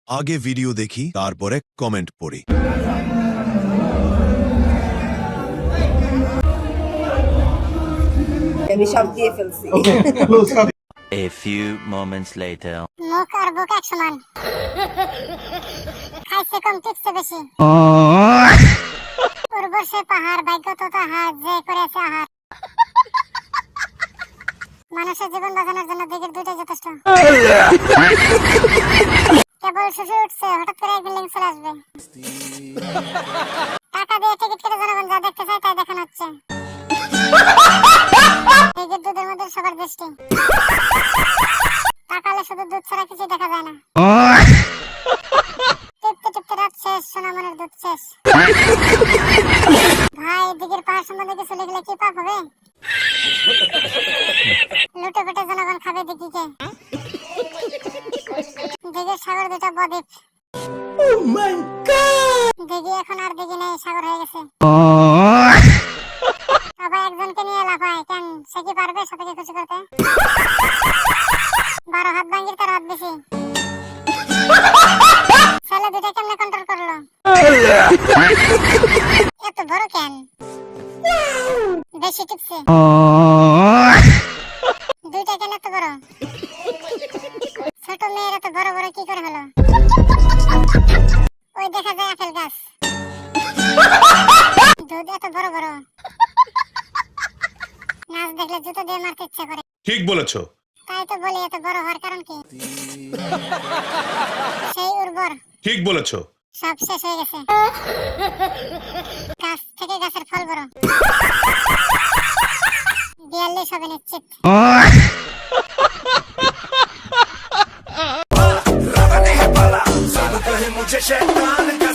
আগে ভিডিও দেখি, তারপরে কমেন্ট পড়ি। আমি সব দিয়ে ফেলছি। A few moments later. মুখ আর বুক এক সমান। খাইছে কম টিপছে বেশি। উর্বর সে পাহাড়, ভাগ্য তো তাহার, যে করেছে আহার। মানুষের জীবন বাঁচানোর জন্য দিকের দুইটাই যথেষ্ট। কেবল শুষে উঠছে, হঠাৎ করে একদিন লিঙ্ক চলে আসবে। টাকা দিয়ে টিকিট কেটে জনগণ যা দেখতে চায় তাই দেখানো হচ্ছে। দিকের দুধের মধ্যে সবার দৃষ্টি। টাকালে শুধু দুধ ছাড়া কিছু দেখা যায় না। টিপতে টিপতে রাত শেষ, সোনামনের দুধ শেষ। ভাই, দিকের পাহাড় সম্বন্ধে কিছু লিখলে কি পাপ হবে? লুটে পেটে জনগণ খাবে দিঘিকে। দিঘির সাগর দুটা বদ্বীপ। দিঘি এখন আর দিঘি নেই, সাগর হয়ে গেছে। সবাই একজনকে নিয়ে লাফায়, কেন সে কি পারবে সবাইকে খুশি করতে? 12 হাত ভাঙ্গির তার হাত বেশি। ছেলে দুটা কেমনে কন্ট্রোল করলো? এত বড় কেন? বেশি টিপছে। দুইটা কেন এত বড়? ছোট মেয়ের এত বড় বড় কি করে হলো? ওই দেখা যায় আপেল গাছ। দুধ এত বড় বড়। নাচ দেখলে জুতো দিয়ে মারতে ইচ্ছা করে। ঠিক বলেছো। তাই তো বলি, এত বড় হওয়ার কারণ কি? সেই উর্বর। ঠিক বলেছো। সব শেষ হয়ে গেছে। গাছ থেকে গাছের ফল বড়। 42 হবে নিশ্চিত। मुझे शैतान का